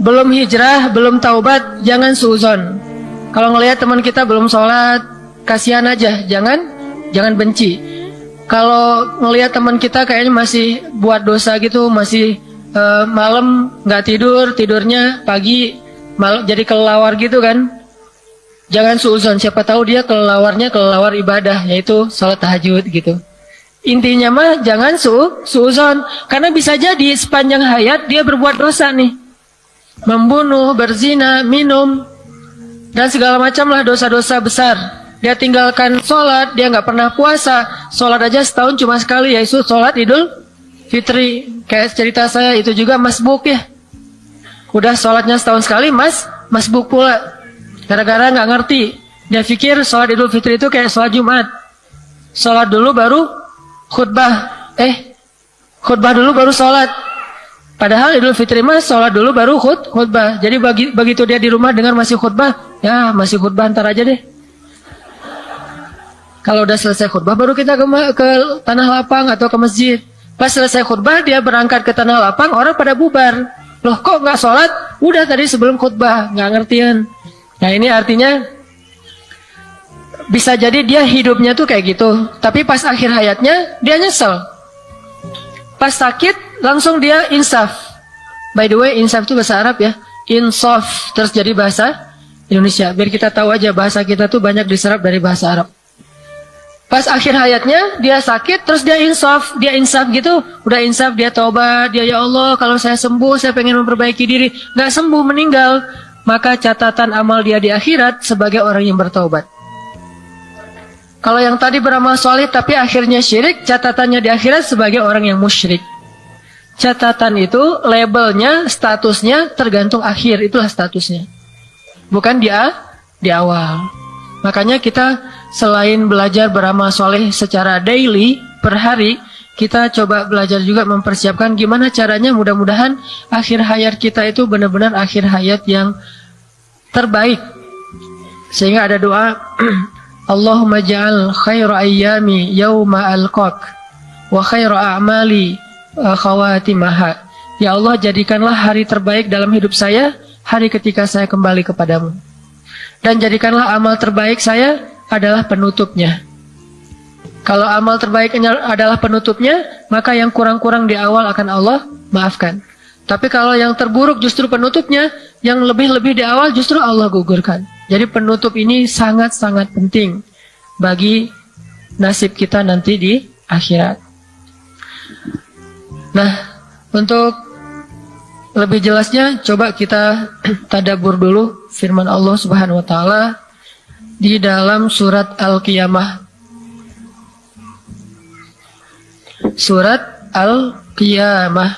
belum hijrah, belum taubat, jangan suuzon. Kalau ngelihat teman kita belum sholat, kasihan aja, jangan benci. Kalau ngelihat teman kita kayaknya masih buat dosa gitu, masih malam nggak tidurnya pagi jadi kelelawar gitu kan, jangan suuzon. Siapa tahu dia kelelawar ibadah, yaitu sholat tahajud gitu. Intinya mah jangan suuzon, karena bisa jadi sepanjang hayat dia berbuat dosa nih, membunuh, berzina, minum, dan segala macam lah dosa-dosa besar. Dia tinggalkan sholat, dia nggak pernah puasa, sholat aja setahun cuma sekali, yaitu sholat Idul Fitri. Kayak cerita saya itu juga masbuk ya, udah sholatnya setahun sekali masbuk pula, gara-gara nggak ngerti. Dia pikir sholat Idul Fitri itu kayak sholat Jumat, sholat dulu baru khutbah, khutbah dulu baru sholat. Padahal Idul Fitri mah sholat dulu baru khutbah. Jadi begitu dia di rumah dengar masih khutbah, ya masih khutbah ntar aja deh. Kalau udah selesai khutbah baru kita ke tanah lapang atau ke masjid. Pas selesai khutbah dia berangkat ke tanah lapang, orang pada bubar. Loh kok nggak sholat? Udah tadi sebelum khutbah, nggak ngertian. Nah ini artinya bisa jadi dia hidupnya tuh kayak gitu, tapi pas akhir hayatnya dia nyesel. Pas sakit langsung dia insaf. By the way, insaf itu bahasa Arab ya, insaf terus jadi bahasa Indonesia. Biar kita tahu aja bahasa kita tuh banyak diserap dari bahasa Arab. Pas akhir hayatnya dia sakit terus dia insaf gitu, udah insaf, dia taubat, dia ya Allah kalau saya sembuh saya pengen memperbaiki diri, nggak sembuh meninggal, maka catatan amal dia di akhirat sebagai orang yang bertaubat. Kalau yang tadi beramal soleh tapi akhirnya syirik, catatannya di akhirat sebagai orang yang musyrik. Catatan itu labelnya, statusnya tergantung akhir, itulah statusnya, bukan di awal. Makanya kita selain belajar beramal soleh secara daily, per hari, kita coba belajar juga mempersiapkan gimana caranya mudah-mudahan akhir hayat kita itu benar-benar akhir hayat yang terbaik. Sehingga ada doa, Allahumma ja'al khairu ayyami yawma alqaq wa khairu a'mali khawatimaha. Ya Allah, jadikanlah hari terbaik dalam hidup saya hari ketika saya kembali kepadamu. Dan jadikanlah amal terbaik saya adalah penutupnya. Kalau amal terbaiknya adalah penutupnya, maka yang kurang-kurang di awal akan Allah maafkan. Tapi kalau yang terburuk justru penutupnya, yang lebih-lebih di awal justru Allah gugurkan. Jadi penutup ini sangat-sangat penting bagi nasib kita nanti di akhirat. Nah, untuk lebih jelasnya coba kita tadabbur dulu firman Allah Subhanahu wa taala di dalam surat Al-Qiyamah. Surat Al-Qiyamah.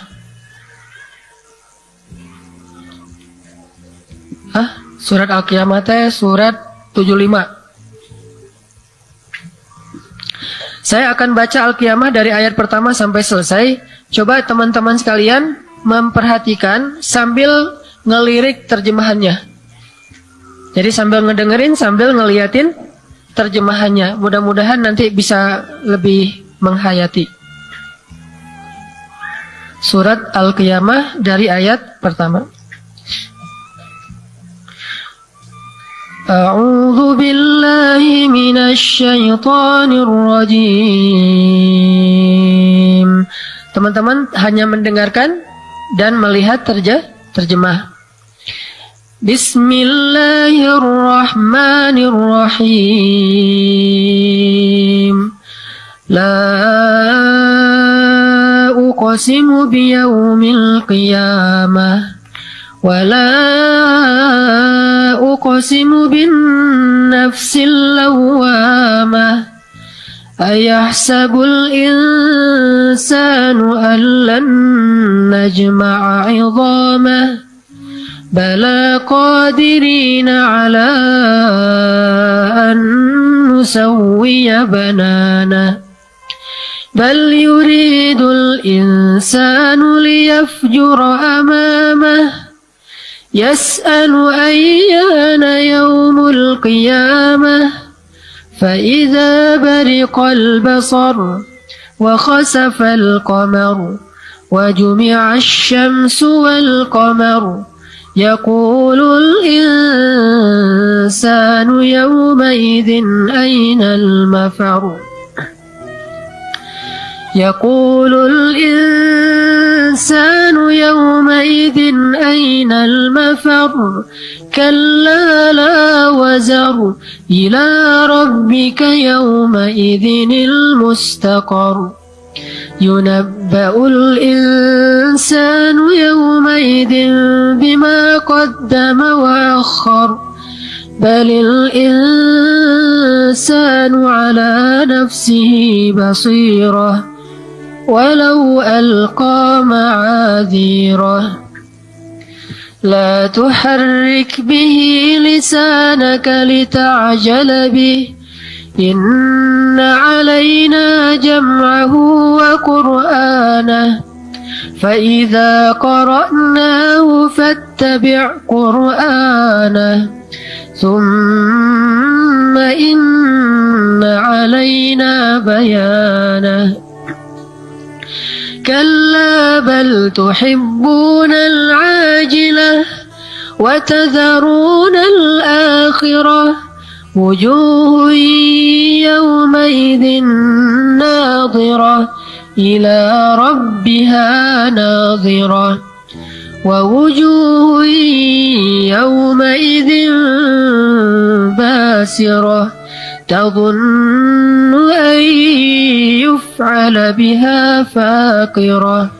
Surat Al-Qiyamah teh surat 75. Saya akan baca Al-Qiyamah dari ayat pertama sampai selesai. Coba teman-teman sekalian memperhatikan sambil ngelirik terjemahannya. Jadi sambil ngedengerin, sambil ngeliatin terjemahannya. Mudah-mudahan nanti bisa lebih menghayati. Surat Al-Qiyamah dari ayat pertama. A'udzu billahi minasy syaithanir rajim. Teman-teman hanya mendengarkan dan melihat terjemah. Bismillahirrahmanirrahim. La uqsimu biyaumil qiyamah wa la uqsimu bin nafsil lawwamah. Ayahsabul insanu an lan najma'a 'idhamah. Bala qadirina 'ala an nusawwiya banana. Bal yuridul insanu liyafjura amamah. Yas'alu ayyana yawmul qiyamah. فإذا برق البصر وخسف القمر وجمع الشمس والقمر يقول الإنسان يومئذ أين المفر يقول الإنسان يومئذ أين المفر كلا لا وزر إلى ربك يومئذ المستقر ينبأ الإنسان يومئذ بما قدم وأخر بل الإنسان على نفسه بصيرة ولو ألقى معاذيره لا تحرك به لسانك لتعجل به إن علينا جمعه وقرآنه فإذا قرأناه فاتبع قرآنه ثم إن علينا بيانه كلا بل تحبون العاجلة وتذرون الآخرة وجوه يومئذ ناظرة إلى ربها ناظرة ووجوه يومئذ باسرة تظن أن يفعل بها فاقرة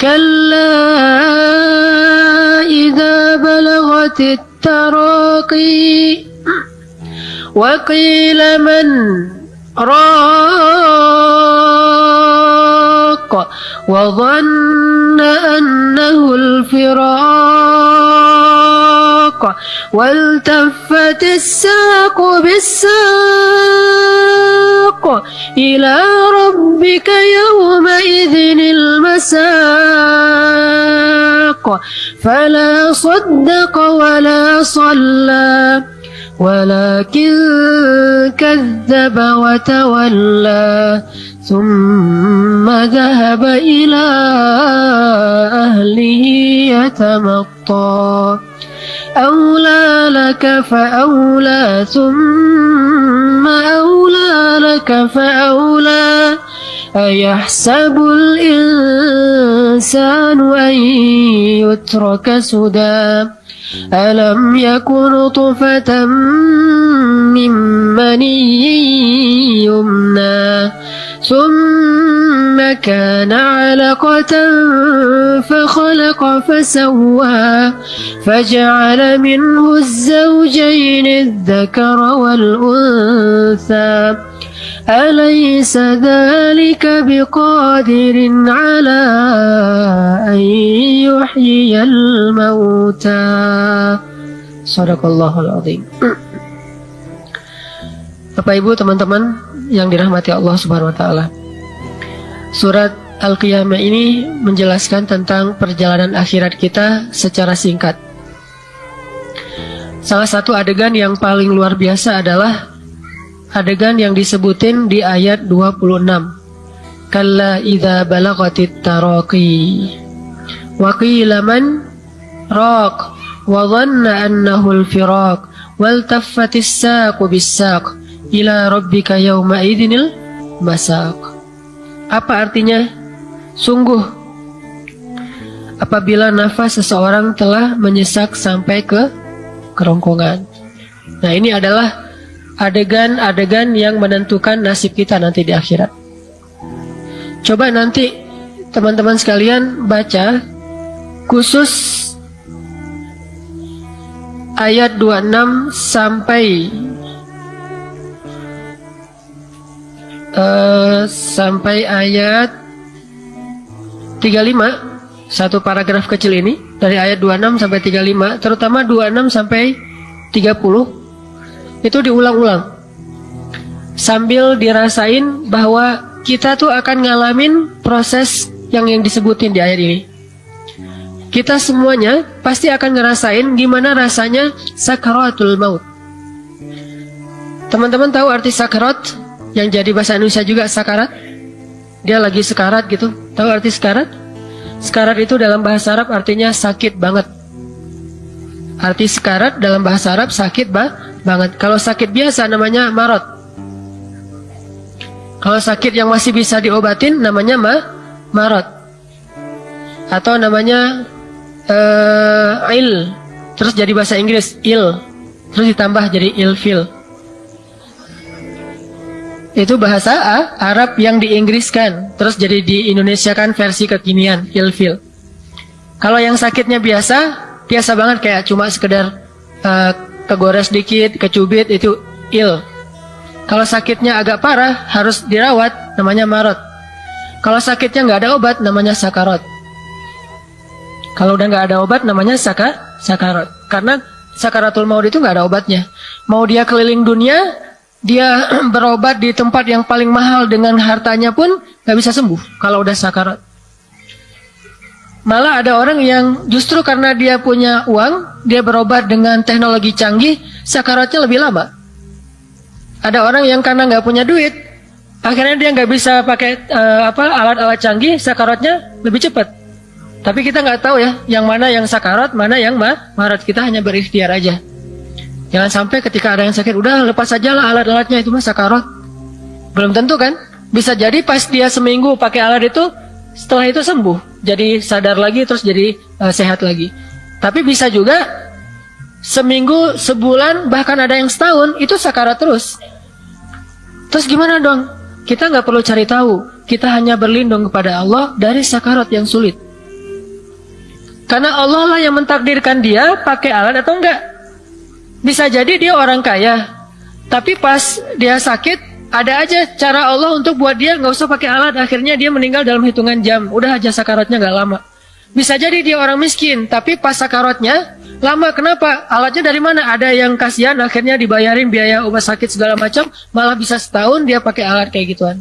كلا إذا بلغت التراقي وقيل من راق وظن أنه الفراق والتفت الساق بالساق إلى ربك يومئذ المساق فلا صدق ولا صلى ولكن كذب وتولى ثم ذهب إلى أهله يتمطى أولى لك فأولى ثم أولى لك فأولى أيحسب الإنسان أن يترك سدى ألم يكن نطفة من مني يمنى ثم كان علقة فخلق فسوى فجعل منه الزوجين الذكر والأنثى أليس ذلك بقادر على أن يحيي الموتى Sadaqallahul Azim. Bapak Ibu teman-teman yang dirahmati Allah Subhanahu wa taala. Surat Al-Qiyamah ini menjelaskan tentang perjalanan akhirat kita secara singkat. Salah satu adegan yang paling luar biasa adalah adegan yang disebutin di ayat 26. Kalla idza balaghatit taraqi wa qila man raq wa dhanna annahu al-firaq wal taffatis saqu bis-saq ila rabbika yawma idzinil masaq. Apa artinya? Sungguh apabila nafas seseorang telah menyesak sampai ke kerongkongan. Nah, ini adalah adegan-adegan yang menentukan nasib kita nanti di akhirat. Coba nanti teman-teman sekalian baca khusus ayat 26 sampai ayat 35. Satu paragraf kecil ini dari ayat 26 sampai 35, terutama 26 sampai 30 itu diulang-ulang sambil dirasain bahwa kita tuh akan ngalamin proses yang disebutin di ayat ini. Kita semuanya pasti akan ngerasain gimana rasanya sakaratul maut. Teman-teman tahu arti sakarat yang jadi bahasa Indonesia juga sakarat? Dia lagi sekarat gitu. Tahu arti sekarat? Sekarat itu dalam bahasa Arab artinya sakit banget. Arti sekarat dalam bahasa Arab sakit banget. Kalau sakit biasa namanya marad. Kalau sakit yang masih bisa diobatin namanya marad. Atau namanya il. Terus jadi bahasa Inggris ill. Terus ditambah jadi ilfil. Itu bahasa Arab yang diinggriskan. Terus jadi di Indonesia kan versi kekinian ilfil. Kalau yang sakitnya biasa banget kayak cuma sekedar kegores dikit, kecubit, itu il. Kalau sakitnya agak parah harus dirawat, namanya marad. Kalau sakitnya nggak ada obat namanya sakarat. Kalau udah nggak ada obat namanya sakarat. Karena sakaratul maut itu nggak ada obatnya. Mau dia keliling dunia, dia berobat di tempat yang paling mahal dengan hartanya pun nggak bisa sembuh kalau udah sakarat. Malah ada orang yang justru karena dia punya uang, dia berobat dengan teknologi canggih, sakaratnya lebih lama. Ada orang yang karena nggak punya duit, akhirnya dia nggak bisa pakai alat-alat canggih, sakaratnya lebih cepat. Tapi kita nggak tahu ya, yang mana yang sakarat, mana yang marad. Kita hanya berikhtiar aja. Jangan sampai ketika ada yang sakit, udah lepas saja lah alat-alatnya, itu mah sakarat. Belum tentu kan? Bisa jadi pas dia seminggu pakai alat itu, setelah itu sembuh. Jadi sadar lagi, terus jadi sehat lagi. Tapi bisa juga seminggu, sebulan, bahkan ada yang setahun, itu sakarat terus. Terus gimana dong? Kita nggak perlu cari tahu. Kita hanya berlindung kepada Allah dari sakarat yang sulit. Karena Allah lah yang mentakdirkan dia pakai alat atau enggak. Bisa jadi dia orang kaya, tapi pas dia sakit, ada aja cara Allah untuk buat dia nggak usah pakai alat. Akhirnya dia meninggal dalam hitungan jam. Udah aja sakaratnya nggak lama. Bisa jadi dia orang miskin, tapi pas sakaratnya lama. Kenapa? Alatnya dari mana? Ada yang kasihan, akhirnya dibayarin biaya obat sakit segala macam, malah bisa setahun dia pakai alat kayak gituan.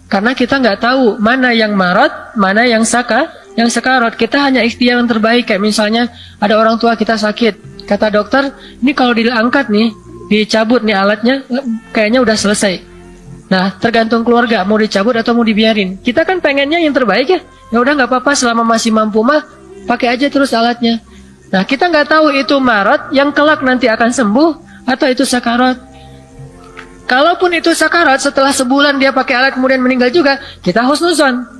Karena kita nggak tahu mana yang marad, mana yang sakarat. Kita hanya ikhtiar yang terbaik. Kayak misalnya ada orang tua kita sakit, kata dokter, ini kalau diangkat nih, dicabut nih alatnya, kayaknya udah selesai. Nah, tergantung keluarga mau dicabut atau mau dibiarin. Kita kan pengennya yang terbaik ya. Ya udah nggak apa-apa, selama masih mampu mah pakai aja terus alatnya. Nah, kita nggak tahu itu marad yang kelak nanti akan sembuh atau itu sakarat. Kalaupun itu sakarat, setelah sebulan dia pakai alat kemudian meninggal juga, kita husnuzon.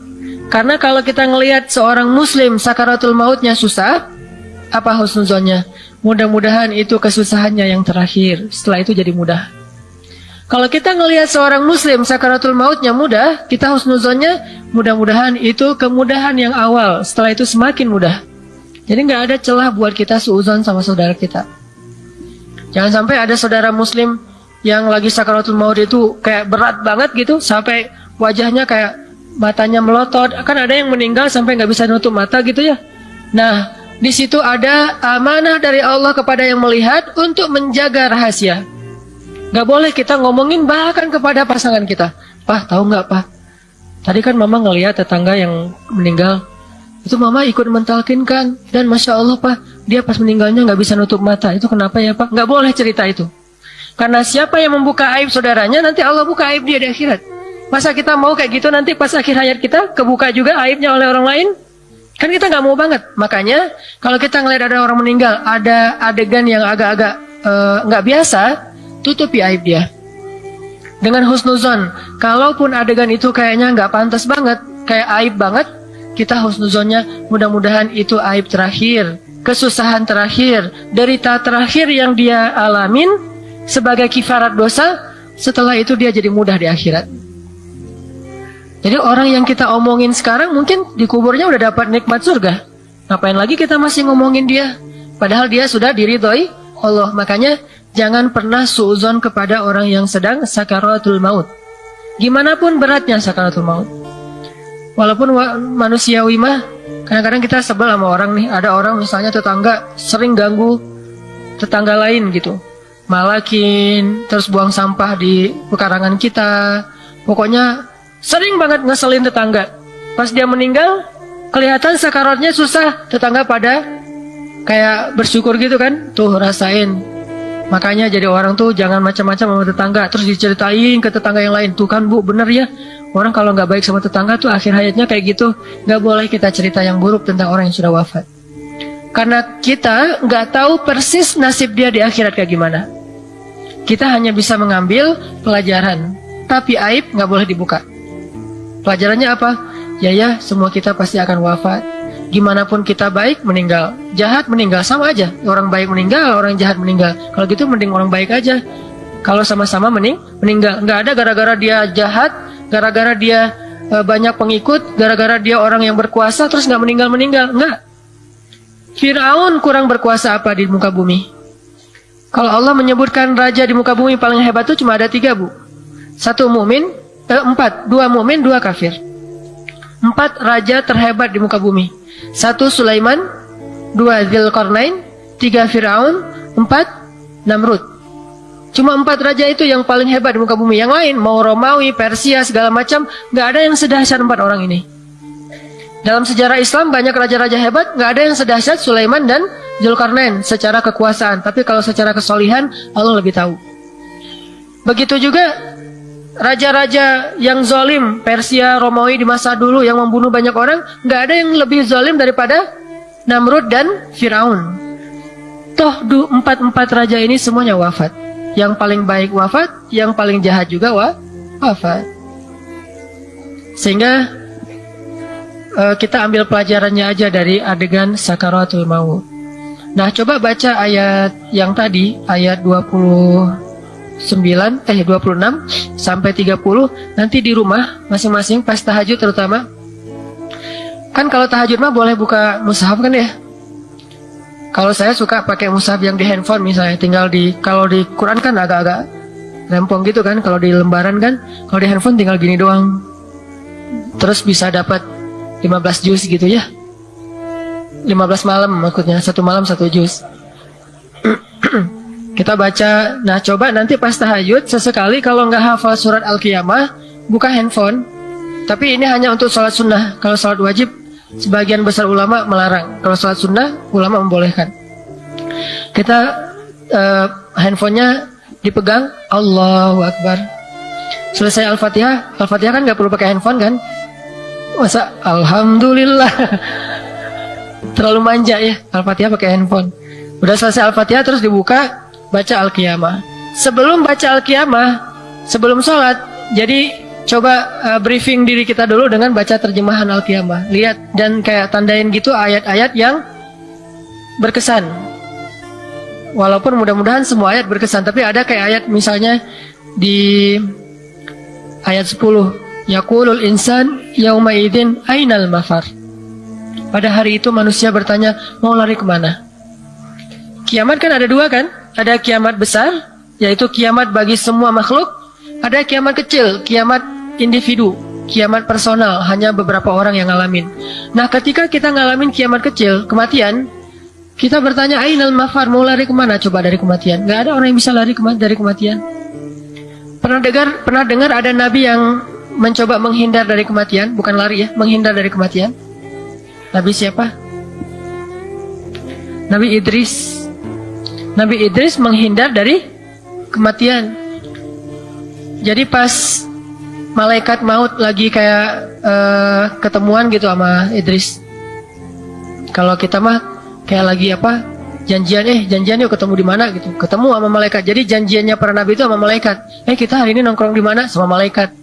Karena kalau kita ngelihat seorang muslim sakaratul mautnya susah, apa husnuzonnya? Mudah-mudahan itu kesusahannya yang terakhir, setelah itu jadi mudah. Kalau kita ngelihat seorang muslim sakaratul mautnya mudah, kita husnuzonnya mudah-mudahan itu kemudahan yang awal, setelah itu semakin mudah. Jadi nggak ada celah buat kita suuzon sama saudara kita. Jangan sampai ada saudara muslim yang lagi sakaratul maut itu kayak berat banget gitu, sampai wajahnya kayak matanya melotot. Kan ada yang meninggal sampai nggak bisa nutup mata gitu ya. Nah, di situ ada amanah dari Allah kepada yang melihat untuk menjaga rahasia. Nggak boleh kita ngomongin bahkan kepada pasangan kita. Pak, tahu nggak Pak? Tadi kan Mama ngelihat tetangga yang meninggal. Itu Mama ikut mentalkinkan. Dan Masya Allah Pak, dia pas meninggalnya nggak bisa nutup mata. Itu kenapa ya Pak? Nggak boleh cerita itu. Karena siapa yang membuka aib saudaranya, nanti Allah buka aib dia di akhirat. Masa kita mau kayak gitu nanti pas akhir hayat kita kebuka juga aibnya oleh orang lain? Kan kita nggak mau banget. Makanya kalau kita ngelihat ada orang meninggal, ada adegan yang agak-agak nggak biasa, tutupi aib dia dengan husnuzon. Kalaupun adegan itu kayaknya nggak pantas banget, kayak aib banget, kita husnuzonnya mudah-mudahan itu aib terakhir, kesusahan terakhir, derita terakhir yang dia alamin sebagai kifarat dosa. Setelah itu dia jadi mudah di akhirat. Jadi orang yang kita omongin sekarang mungkin di kuburnya udah dapat nikmat surga. Ngapain lagi kita masih ngomongin dia? Padahal dia sudah diridhoi Allah. Makanya jangan pernah suuzon kepada orang yang sedang sakaratul maut. Gimana pun beratnya sakaratul maut. Walaupun manusiawi mah, kadang-kadang kita sebel sama orang nih. Ada orang misalnya tetangga sering ganggu tetangga lain gitu. Malakin, terus buang sampah di pekarangan kita. Pokoknya sering banget ngeselin tetangga. Pas dia meninggal, kelihatan sakaratnya susah. Tetangga pada kayak bersyukur gitu kan. Tuh rasain. Makanya jadi orang tuh jangan macam-macam sama tetangga. Terus diceritain ke tetangga yang lain. Tuh kan Bu, bener ya. Orang kalau nggak baik sama tetangga tuh akhir hayatnya kayak gitu. Nggak boleh kita cerita yang buruk tentang orang yang sudah wafat. Karena kita nggak tahu persis nasib dia di akhirat kayak gimana. Kita hanya bisa mengambil pelajaran, tapi aib nggak boleh dibuka. Pelajarannya apa? Ya, semua kita pasti akan wafat. Gimana pun kita baik, meninggal. Jahat, meninggal. Sama aja. Orang baik meninggal, orang jahat meninggal. Kalau gitu mending orang baik aja. Kalau sama-sama meninggal. Nggak ada gara-gara dia jahat, gara-gara dia banyak pengikut, gara-gara dia orang yang berkuasa, terus nggak meninggal-meninggal. Nggak. Fir'aun kurang berkuasa apa di muka bumi? Kalau Allah menyebutkan raja di muka bumi paling hebat itu cuma ada 3, Bu. 1 mukmin, 4. 2 mukmin, 2 kafir. 4 raja terhebat di muka bumi. 1 Sulaiman, 2 Dzulqarnain, 3 Fir'aun, 4 Namrud. Cuma 4 raja itu yang paling hebat di muka bumi. Yang lain, mau Romawi, Persia, segala macam, nggak ada yang sedahsyat 4 orang ini. Dalam sejarah Islam banyak raja-raja hebat, nggak ada yang sedahsyat Sulaiman dan Dzulqarnain secara kekuasaan. Tapi kalau secara kesolihan, Allah lebih tahu. Begitu juga raja-raja yang zalim, Persia, Romawi di masa dulu yang membunuh banyak orang, nggak ada yang lebih zalim daripada Namrud dan Fir'aun. Toh 4 raja ini semuanya wafat. Yang paling baik wafat, yang paling jahat juga wafat. Sehingga kita ambil pelajarannya aja dari adegan sakaratul maut. Nah, coba baca ayat yang tadi, ayat 26 sampai 30. Nanti di rumah masing-masing pas tahajud terutama. Kan kalau tahajud mah boleh buka mushaf kan ya? Kalau saya suka pakai mushaf yang di handphone misalnya, kalau di Quran kan agak-agak rempong gitu kan, kalau di lembaran kan, kalau di handphone tinggal gini doang. Terus bisa dapat 15 juz gitu ya. 15 malam maksudnya, 1 malam 1 juz. Kita baca. Nah, coba nanti pas tahajud sesekali kalau nggak hafal surat Al-Qiyamah, buka handphone. Tapi ini hanya untuk sholat sunnah. Kalau sholat wajib, sebagian besar ulama melarang. Kalau sholat sunnah, ulama membolehkan. Kita handphonenya dipegang, Allahu Akbar. Selesai Al-Fatihah kan nggak perlu pakai handphone kan? Masa Alhamdulillah. Terlalu manja ya, Al-Fatihah pakai handphone. Udah selesai Al-Fatihah terus dibuka, baca Al-Qiyamah. Sebelum baca Al-Qiyamah, sebelum sholat, jadi coba briefing diri kita dulu dengan baca terjemahan Al-Qiyamah. Lihat dan kayak tandain gitu ayat-ayat yang berkesan. Walaupun mudah-mudahan semua ayat berkesan, tapi ada kayak ayat misalnya di ayat 10. Yaqulul insan yauma idzin ainal mafar. Pada hari itu manusia bertanya, mau lari kemana? Kiamat kan ada 2 kan? Ada kiamat besar, yaitu kiamat bagi semua makhluk. Ada kiamat kecil, kiamat individu, kiamat personal, hanya beberapa orang yang ngalamin. Nah, ketika kita ngalamin kiamat kecil, kematian, kita bertanya, ainal mafar, mau lari kemana coba dari kematian? Gak ada orang yang bisa lari dari kematian. Pernah dengar ada nabi yang mencoba menghindar dari kematian? Bukan lari ya, menghindar dari kematian. Nabi siapa? Nabi Idris. Nabi Idris menghindar dari kematian. Jadi pas malaikat maut lagi kayak ketemuan gitu sama Idris. Kalau kita mah kayak lagi apa? Janjian yuk ketemu di mana gitu. Ketemu sama malaikat. Jadi janjiannya para nabi itu sama malaikat. Kita hari ini nongkrong di mana? Sama malaikat.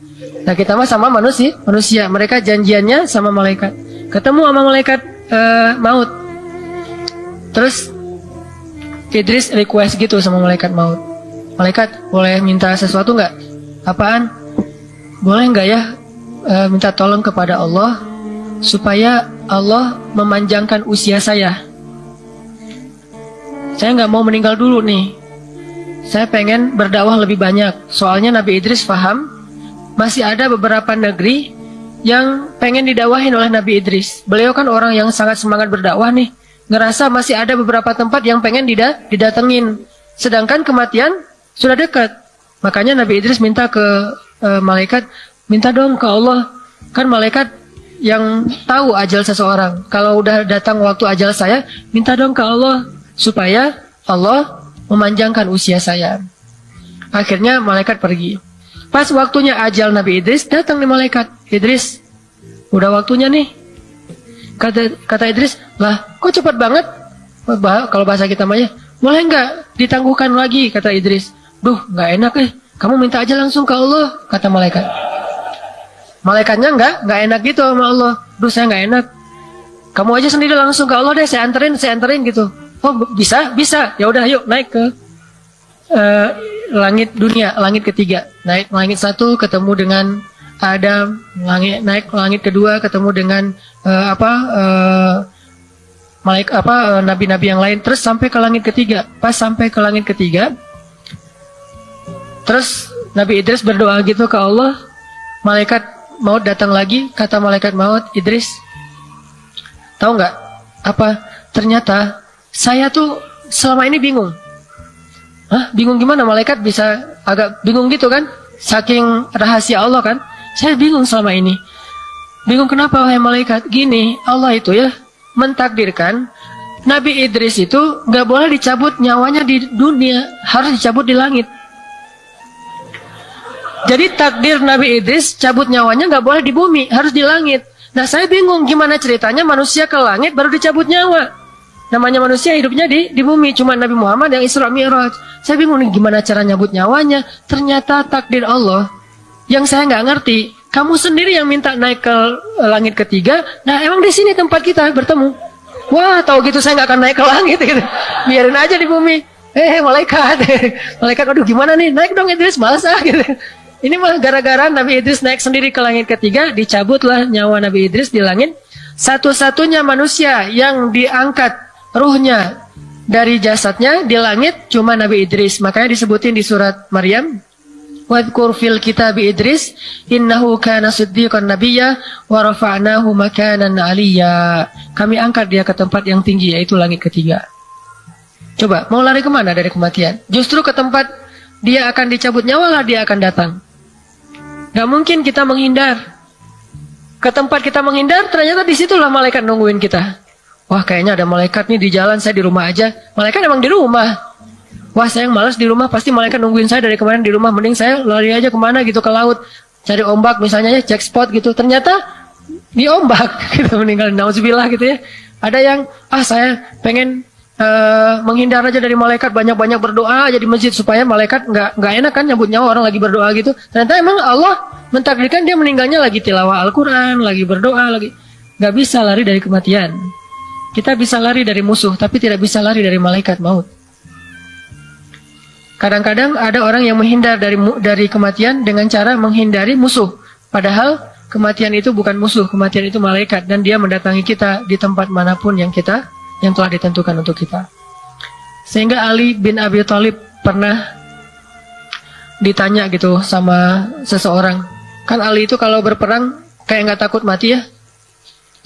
Nah, kita mah sama manusia. Mereka janjiannya sama malaikat. Ketemu sama malaikat maut. Terus Idris request gitu sama malaikat maut. Malaikat, boleh minta sesuatu nggak? Apaan? Boleh nggak ya minta tolong kepada Allah supaya Allah memanjangkan usia saya. Saya nggak mau meninggal dulu nih. Saya pengen berdakwah lebih banyak. Soalnya Nabi Idris paham masih ada beberapa negeri yang pengen didakwahin oleh Nabi Idris. Beliau kan orang yang sangat semangat berdakwah nih. Ngerasa masih ada beberapa tempat yang pengen didatengin. Sedangkan kematian sudah dekat. Makanya Nabi Idris minta ke malaikat, minta dong ke Allah. Kan malaikat yang tahu ajal seseorang. Kalau udah datang waktu ajal saya, minta dong ke Allah supaya Allah memanjangkan usia saya. Akhirnya malaikat pergi. Pas waktunya ajal Nabi Idris, datang nih malaikat. Idris, udah waktunya nih. Kata Idris, lah kok cepat banget? Kalau bahasa kita mah ya, boleh nggak ditangguhkan lagi, kata Idris. Duh, nggak enak kamu minta aja langsung ke Allah, kata malaikat. Malaikatnya nggak enak gitu sama Allah. Duh, saya nggak enak. Kamu aja sendiri langsung ke Allah deh, saya anterin gitu. Oh, bisa. Ya udah, yuk naik ke langit dunia, langit ketiga. Naik langit 1 ketemu dengan Adam, naik langit kedua ketemu dengan nabi-nabi yang lain, terus sampai ke langit ketiga. Pas sampai ke langit ketiga, terus Nabi Idris berdoa gitu ke Allah. Malaikat maut datang lagi, kata malaikat maut, Idris, tahu nggak apa? Ternyata saya tuh selama ini bingung. Hah? Bingung gimana? Malaikat bisa agak bingung gitu kan? Saking rahasia Allah kan? Saya bingung selama ini. Bingung kenapa, wahai malaikat? Gini, Allah itu ya mentakdirkan Nabi Idris itu nggak boleh dicabut nyawanya di dunia, harus dicabut di langit. Jadi takdir Nabi Idris cabut nyawanya nggak boleh di bumi, harus di langit. Nah, saya bingung gimana ceritanya manusia ke langit baru dicabut nyawa. Namanya manusia hidupnya di bumi, cuma Nabi Muhammad yang Isra Mi'raj. Saya bingung nih gimana cara nyabut nyawanya. Ternyata takdir Allah yang saya nggak ngerti. Kamu sendiri yang minta naik ke langit ketiga. Nah, emang di sini tempat kita bertemu. Wah, tahu gitu saya nggak akan naik ke langit gitu. Biarin aja di bumi. Malaikat. Malaikat, aduh gimana nih? Naik dong Idris, malas gitu. Ini mah gara-gara Nabi Idris naik sendiri ke langit ketiga, dicabutlah nyawa Nabi Idris di langit. Satu-satunya manusia yang diangkat ruhnya dari jasadnya di langit cuma Nabi Idris. Makanya disebutin di surat Maryam, wadhkur fil kitabi Idris innahu kana siddiqan nabiyya wa rafa'nahu makanan 'aliyya. Kami angkat dia ke tempat yang tinggi, yaitu langit ketiga. Coba mau lari kemana dari kematian? Justru ke tempat dia akan dicabut nyawa lah dia akan datang. Gak mungkin kita menghindar. Ke tempat kita menghindar, ternyata disitulah malaikat nungguin kita. Wah, kayaknya ada malaikat nih di jalan, saya di rumah aja. Malaikat emang di rumah. Wah, saya yang malas di rumah, pasti malaikat nungguin saya dari kemarin di rumah. Mending saya lari aja kemana gitu, ke laut. Cari ombak misalnya ya, check spot gitu. Ternyata di ombak, kita meninggal, nauzubillah gitu ya. Ada yang, saya pengen menghindar aja dari malaikat, banyak-banyak berdoa aja di masjid supaya malaikat nggak enak kan nyambut nyawa orang lagi berdoa gitu. Ternyata emang Allah mentakdirkan dia meninggalnya lagi tilawah Al-Quran, lagi berdoa, lagi nggak bisa lari dari kematian. Kita bisa lari dari musuh, tapi tidak bisa lari dari malaikat maut. Kadang-kadang ada orang yang menghindar dari kematian dengan cara menghindari musuh. Padahal kematian itu bukan musuh, kematian itu malaikat, dan dia mendatangi kita di tempat manapun yang telah ditentukan untuk kita. Sehingga Ali bin Abi Thalib pernah ditanya gitu sama seseorang. Kan Ali itu kalau berperang kayak nggak takut mati ya.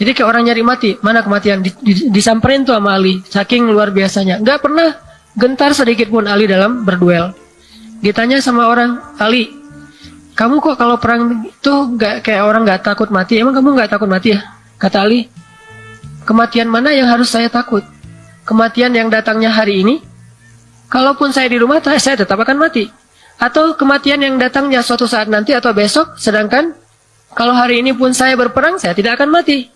Jadi kayak orang nyari mati, mana kematian, disamperin tuh sama Ali, saking luar biasanya. Nggak pernah gentar sedikit pun Ali dalam berduel. Ditanya sama orang, Ali, kamu kok kalau perang itu nggak kayak orang nggak takut mati? Emang kamu nggak takut mati ya? Kata Ali, kematian mana yang harus saya takut? Kematian yang datangnya hari ini? Kalaupun saya di rumah, saya tetap akan mati. Atau kematian yang datangnya suatu saat nanti atau besok, sedangkan kalau hari ini pun saya berperang, saya tidak akan mati.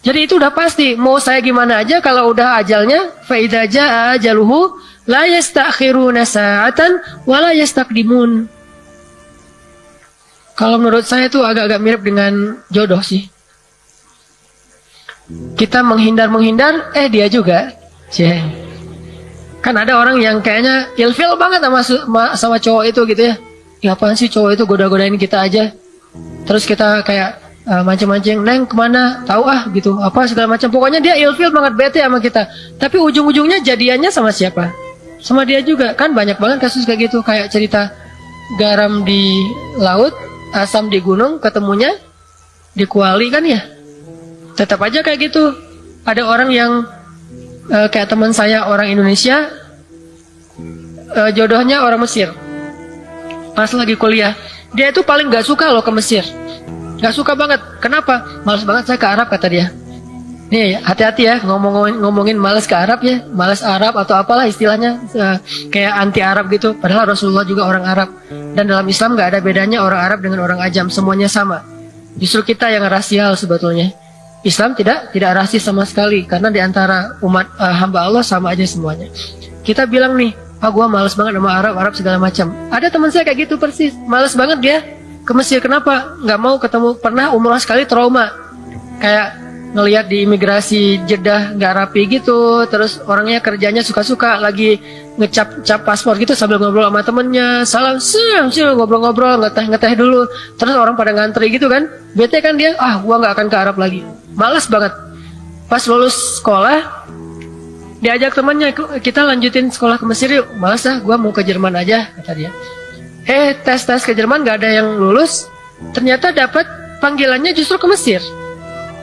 Jadi itu udah pasti, mau saya gimana aja, kalau udah ajalnya, فَإِذَا جَاءَ أَجَلُهُ لَا يَسْتَأْخِرُونَ سَاعَةً وَلَا يَسْتَقْدِمُونَ. Kalau menurut saya itu agak-agak mirip dengan jodoh sih. Kita menghindar, dia juga. Kan ada orang yang kayaknya ilfil banget sama cowok itu gitu ya. Ya apaan sih cowok itu goda-godain kita aja. Terus kita kayak mancing-mancing, Neng kemana? Tahu gitu, apa segala macam. Pokoknya dia ilfil banget, bete sama kita. Tapi ujung-ujungnya jadiannya sama siapa? Sama dia juga. Kan banyak banget kasus kayak gitu. Kayak cerita garam di laut, asam di gunung, ketemunya di kuali kan ya. Tetap aja kayak gitu. Ada orang yang kayak teman saya orang Indonesia, jodohnya orang Mesir. Pas lagi kuliah, dia itu paling gak suka loh ke Mesir. Gak suka banget. Kenapa? Males banget saya ke Arab, kata dia. Nih hati-hati ya ngomongin males ke Arab ya. Males Arab atau apalah istilahnya, kayak anti Arab gitu. Padahal Rasulullah juga orang Arab. Dan dalam Islam gak ada bedanya orang Arab dengan orang Ajam. Semuanya sama. Justru kita yang rasial sebetulnya. Islam tidak rasis sama sekali, karena diantara umat hamba Allah sama aja semuanya. Kita bilang nih, gua males banget sama Arab segala macam. Ada teman saya kayak gitu persis, males banget dia ke Mesir. Kenapa? Nggak mau ketemu. Pernah umrah sekali trauma, kayak ngelihat di imigrasi Jeddah nggak rapi gitu, terus orangnya kerjanya suka-suka lagi ngecap paspor gitu sambil ngobrol sama temennya, salam ngobrol-ngobrol, ngeteh dulu, terus orang pada ngantri gitu kan, bete kan dia, gua nggak akan ke Arab lagi, malas banget. Pas lulus sekolah diajak temannya, kita lanjutin sekolah ke Mesir yuk. Malas gua mau ke Jerman aja, kata dia. Tes ke Jerman nggak ada yang lulus, ternyata dapat panggilannya justru ke Mesir.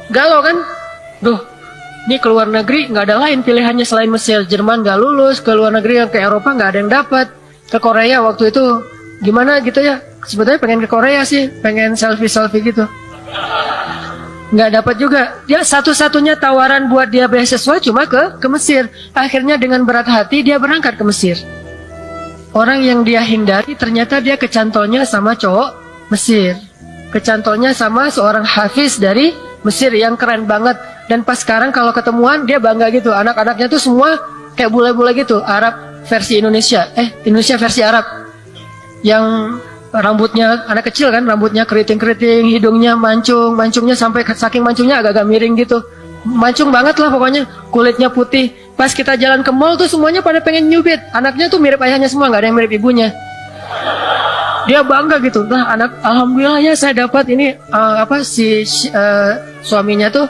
Galau kan? Ini ke luar negeri nggak ada lain pilihannya selain Mesir. Jerman nggak lulus, ke luar negeri yang ke Eropa nggak ada yang dapat. Ke Korea waktu itu gimana gitu ya? Sebetulnya pengen ke Korea sih, pengen selfie gitu. Nggak dapat juga. Dia satu-satunya tawaran buat dia beasiswa cuma ke Mesir. Akhirnya dengan berat hati dia berangkat ke Mesir. Orang yang dia hindari ternyata dia kecantolnya sama cowok Mesir. Kecantolnya sama seorang hafiz dari Mesir yang keren banget. Dan pas sekarang kalau ketemuan dia bangga gitu. Anak-anaknya tuh semua kayak bule-bule gitu, Arab versi Indonesia. Indonesia versi Arab. Yang rambutnya, anak kecil kan, rambutnya keriting-keriting, hidungnya mancungnya sampai saking mancungnya agak-agak miring gitu. Mancung banget lah pokoknya, kulitnya putih. Pas kita jalan ke mall tuh semuanya pada pengen nyubit. Anaknya tuh mirip ayahnya semua, nggak ada yang mirip ibunya. Dia bangga gitu. Nah, alhamdulillah ya saya dapat ini suaminya tuh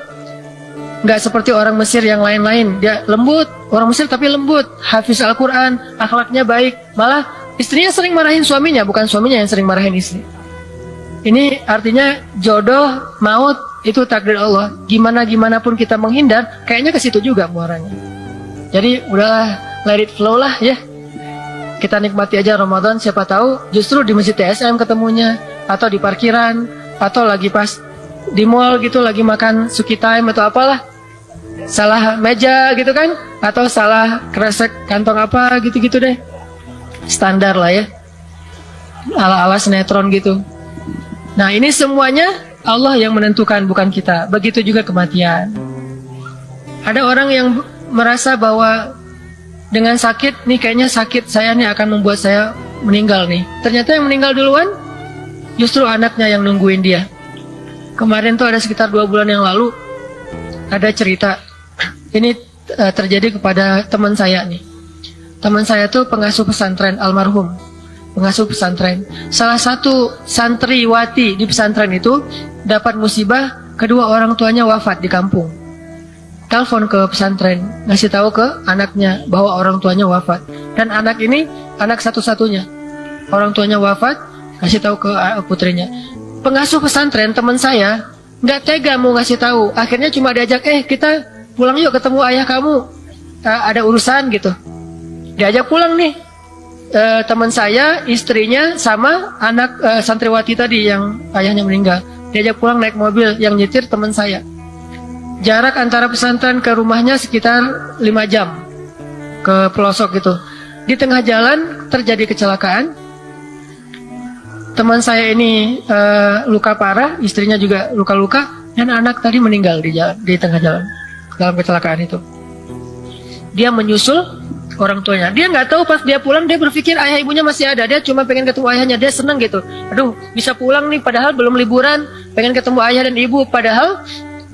nggak seperti orang Mesir yang lain-lain. Dia lembut, orang Mesir tapi lembut, hafiz Al-Quran, akhlaknya baik. Malah istrinya sering marahin suaminya, bukan suaminya yang sering marahin istri. Ini artinya jodoh, maut itu takdir Allah. Gimana pun kita menghindar, kayaknya ke situ juga muaranya. Jadi udahlah, let it flow lah ya. Kita nikmati aja Ramadan, siapa tahu justru di masjid TSM ketemunya, atau di parkiran, atau lagi pas di mall gitu lagi makan suki time atau apalah, salah meja gitu kan, atau salah kresek kantong apa gitu-gitu deh. Standar lah ya, ala-ala sinetron gitu. Nah ini semuanya Allah yang menentukan, bukan kita. Begitu juga kematian. Ada orang yang merasa bahwa dengan sakit nih, kayaknya sakit saya nih akan membuat saya meninggal nih. Ternyata yang meninggal duluan justru anaknya yang nungguin dia. Kemarin tuh ada sekitar 2 bulan yang lalu ada cerita. Ini terjadi kepada teman saya nih. Teman saya tuh pengasuh pesantren, almarhum pengasuh pesantren. Salah satu santriwati di pesantren itu dapat musibah, kedua orang tuanya wafat di kampung. Telepon ke pesantren, ngasih tahu ke anaknya bahwa orang tuanya wafat. Dan anak ini anak satu-satunya, orang tuanya wafat, kasih tahu ke putrinya. Pengasuh pesantren teman saya nggak tega mau ngasih tahu. Akhirnya cuma diajak, kita pulang yuk ketemu ayah kamu, ada urusan gitu. Diajak pulang nih, teman saya, istrinya sama anak santriwati tadi yang ayahnya meninggal. Diajak pulang naik mobil, yang nyetir teman saya. Jarak antara pesantren ke rumahnya sekitar 5 jam ke pelosok gitu. Di tengah jalan terjadi kecelakaan. Teman saya ini luka parah, istrinya juga luka-luka, dan anak tadi meninggal di tengah jalan dalam kecelakaan itu. Dia menyusul orang tuanya. Dia nggak tahu pas dia pulang, dia berpikir ayah ibunya masih ada. Dia cuma pengen ketemu ayahnya, dia seneng gitu. Aduh, bisa pulang nih, padahal belum liburan, pengen ketemu ayah dan ibu, padahal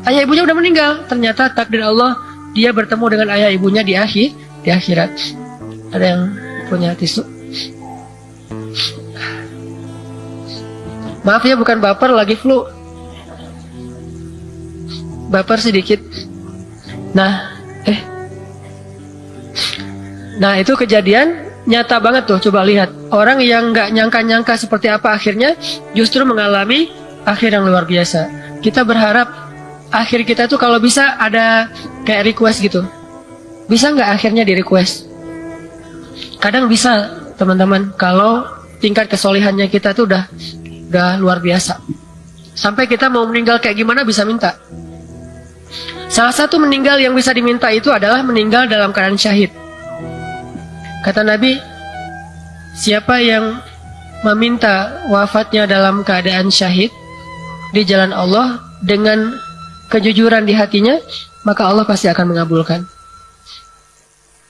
ayah ibunya udah meninggal. Ternyata takdir Allah, dia bertemu dengan ayah ibunya di akhirat. Ada yang punya tisu? Maaf ya, bukan baper, lagi flu. Baper sedikit. Nah itu kejadian nyata banget tuh. Coba lihat, orang yang nggak nyangka-nyangka seperti apa akhirnya, justru mengalami akhir yang luar biasa. Kita berharap akhir kita tuh kalau bisa ada kayak request gitu. Bisa nggak akhirnya di request? Kadang bisa teman-teman, kalau tingkat kesolihannya kita tuh udah luar biasa. Sampai kita mau meninggal kayak gimana bisa minta. Salah satu meninggal yang bisa diminta itu adalah meninggal dalam keadaan syahid. Kata Nabi, siapa yang meminta wafatnya dalam keadaan syahid di jalan Allah dengan kejujuran di hatinya, maka Allah pasti akan mengabulkan.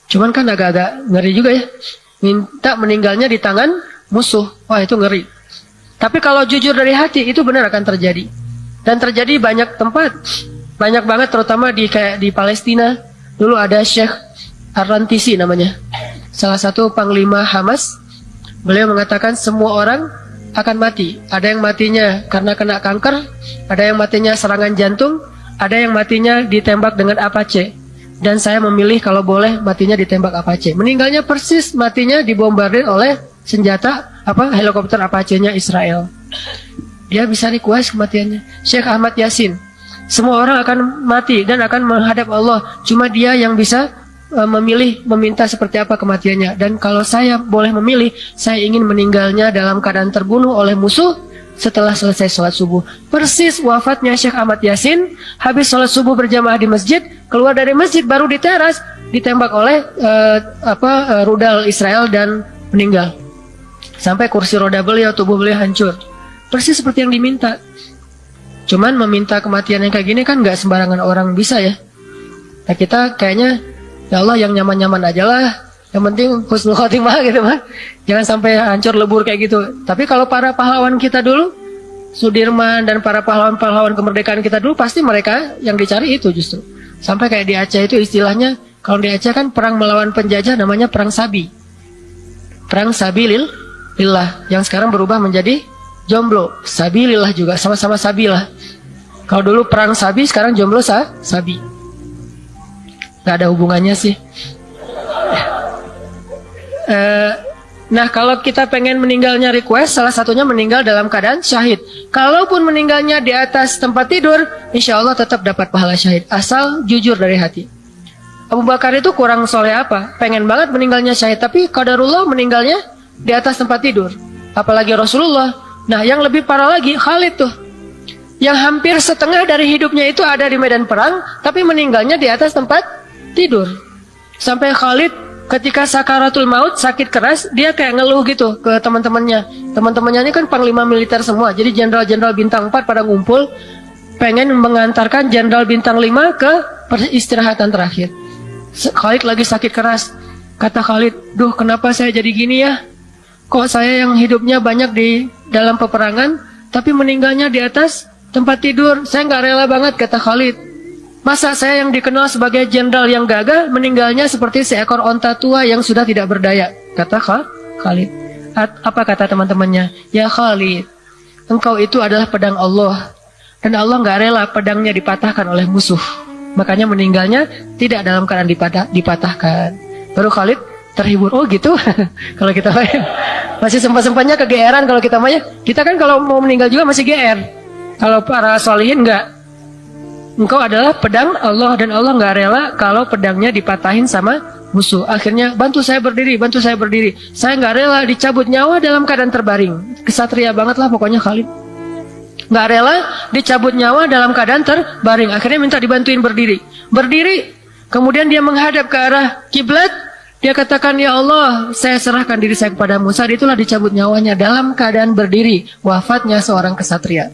Cuman kan agak-agak ngeri juga ya. Minta meninggalnya di tangan musuh. Wah, itu ngeri. Tapi kalau jujur dari hati, itu benar akan terjadi. Dan terjadi banyak tempat. Banyak banget, terutama kayak di Palestina. Dulu ada Syekh Ar-Rantisi namanya. Salah satu panglima Hamas. Beliau mengatakan semua orang akan mati. Ada yang matinya karena kena kanker. Ada yang matinya serangan jantung. Ada yang matinya ditembak dengan Apache. Dan saya memilih kalau boleh matinya ditembak Apache. Meninggalnya persis matinya dibombardir oleh senjata helikopter Apache-nya Israel. Dia bisa request kematiannya. Syekh Ahmad Yasin. Semua orang akan mati dan akan menghadap Allah. Cuma dia yang bisa memilih, meminta seperti apa kematiannya. Dan kalau saya boleh memilih, saya ingin meninggalnya dalam keadaan terbunuh oleh musuh setelah selesai sholat subuh. Persis wafatnya Syekh Ahmad Yasin, habis sholat subuh berjamaah di masjid, keluar dari masjid baru di teras, ditembak oleh rudal Israel dan meninggal. Sampai kursi roda beliau, tubuh beliau hancur. Persis seperti yang diminta. Cuman meminta kematian yang kayak gini kan gak sembarangan orang bisa ya. Nah kita kayaknya, ya Allah yang nyaman-nyaman aja lah. Yang penting husnul khotimah gitu mah. Jangan sampai hancur lebur kayak gitu. Tapi kalau para pahlawan kita dulu, Sudirman dan para pahlawan-pahlawan kemerdekaan kita dulu, pasti mereka yang dicari itu justru. Sampai kayak di Aceh itu istilahnya, kalau di Aceh kan perang melawan penjajah namanya perang sabi. Perang sabilillah yang sekarang berubah menjadi jomblo. Sabilillah juga, sama-sama sabilah. Kalau dulu perang sabi, sekarang jomblo sabi. Gak ada hubungannya sih. Nah kalau kita pengen meninggalnya request, salah satunya meninggal dalam keadaan syahid. Kalaupun meninggalnya di atas tempat tidur, insya Allah tetap dapat pahala syahid, asal jujur dari hati. Abu Bakar itu kurang soleh apa? Pengen banget meninggalnya syahid, tapi qadarullah meninggalnya di atas tempat tidur. Apalagi Rasulullah. Nah yang lebih parah lagi Khalid tuh, yang hampir setengah dari hidupnya itu ada di medan perang, tapi meninggalnya di atas tempat tidur. Sampai Khalid ketika sakaratul maut, sakit keras, dia kayak ngeluh gitu ke teman-temannya. Teman-temannya ini kan panglima militer semua, jadi jenderal-jenderal bintang 4 pada ngumpul, pengen mengantarkan jenderal bintang 5 ke peristirahatan terakhir. Khalid lagi sakit keras. Kata Khalid, duh kenapa saya jadi gini ya? Kok saya yang hidupnya banyak di dalam peperangan, tapi meninggalnya di atas tempat tidur? Saya nggak rela banget, kata Khalid. Masa saya yang dikenal sebagai jenderal yang gagah, meninggalnya seperti seekor onta tua yang sudah tidak berdaya, kata Khalid. Apa kata teman-temannya? Ya Khalid, engkau itu adalah pedang Allah, dan Allah nggak rela pedangnya dipatahkan oleh musuh. Makanya meninggalnya tidak dalam keadaan dipatahkan. Baru Khalid terhibur. Oh gitu. Kalau kita masih sempat-sempatnya kegeeran kalau kita mah. Kita kan kalau mau meninggal juga masih GR. Kalau para solihin enggak. Engkau adalah pedang Allah, dan Allah nggak rela kalau pedangnya dipatahin sama musuh. Akhirnya bantu saya berdiri, bantu saya berdiri. Saya nggak rela dicabut nyawa dalam keadaan terbaring. Kesatria banget lah pokoknya Khalid. Nggak rela dicabut nyawa dalam keadaan terbaring. Akhirnya minta dibantuin berdiri. Berdiri. Kemudian dia menghadap ke arah kiblat. Dia katakan, ya Allah, saya serahkan diri saya kepadamu. Saat itulah dicabut nyawanya dalam keadaan berdiri. Wafatnya seorang kesatria.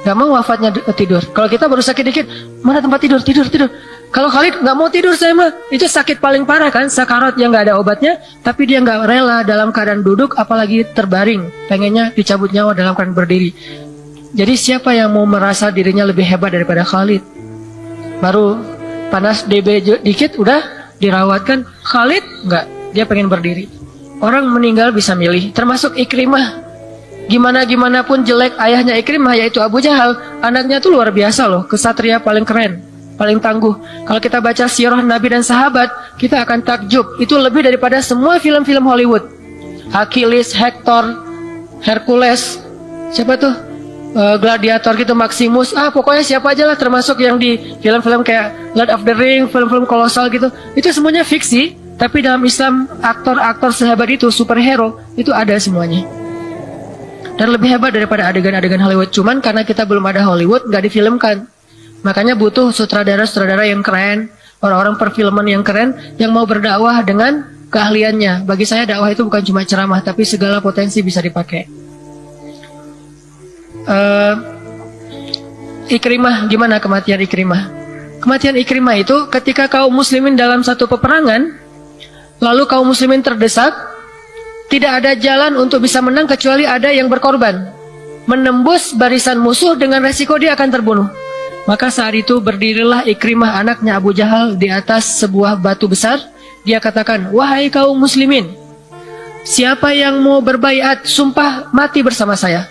Gak mau wafatnya tidur. Kalau kita baru sakit dikit, mana tempat tidur, tidur. Kalau Khalid gak mau tidur saya mah, itu sakit paling parah kan, sakarat yang gak ada obatnya, tapi dia gak rela dalam keadaan duduk, apalagi terbaring, pengennya dicabut nyawa dalam keadaan berdiri. Jadi siapa yang mau merasa dirinya lebih hebat daripada Khalid? Baru panas DB dikit, udah dirawatkan. Khalid enggak, dia pengen berdiri. Orang meninggal bisa milih, termasuk Ikrimah. Gimana pun jelek ayahnya Ikrimah, yaitu Abu Jahal, anaknya tuh luar biasa loh, kesatria paling keren, paling tangguh. Kalau kita baca sirah Nabi dan sahabat, kita akan takjub. Itu lebih daripada semua film-film Hollywood. Achilles, Hector, Hercules, siapa tuh? Gladiator gitu, Maximus, pokoknya siapa aja lah, termasuk yang di film-film kayak Lord of the Ring, film-film kolosal gitu. Itu semuanya fiksi, tapi dalam Islam aktor-aktor sehebat itu, superhero, itu ada semuanya. Dan lebih hebat daripada adegan-adegan Hollywood. Cuman karena kita belum ada Hollywood, nggak difilmkan. Makanya butuh sutradara-sutradara yang keren, orang-orang perfilman yang keren, yang mau berdakwah dengan keahliannya. Bagi saya dakwah itu bukan cuma ceramah, tapi segala potensi bisa dipakai. Ikrimah, gimana kematian Ikrimah? Kematian Ikrimah itu ketika kaum muslimin dalam satu peperangan, lalu kaum muslimin terdesak, tidak ada jalan untuk bisa menang kecuali ada yang berkorban, menembus barisan musuh dengan resiko dia akan terbunuh. Maka saat itu berdirilah Ikrimah anaknya Abu Jahal di atas sebuah batu besar. Dia katakan, wahai kaum muslimin, siapa yang mau berbaiat sumpah mati bersama saya.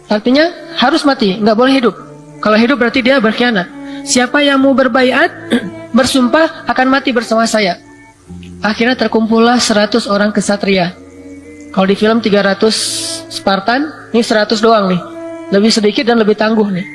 Artinya harus mati, nggak boleh hidup. Kalau hidup berarti dia berkhianat. Siapa yang mau berbaiat bersumpah akan mati bersama saya. Akhirnya terkumpullah 100 orang kesatria. Kalau di film 300 Spartan, ini 100 doang nih. Lebih sedikit dan lebih tangguh nih.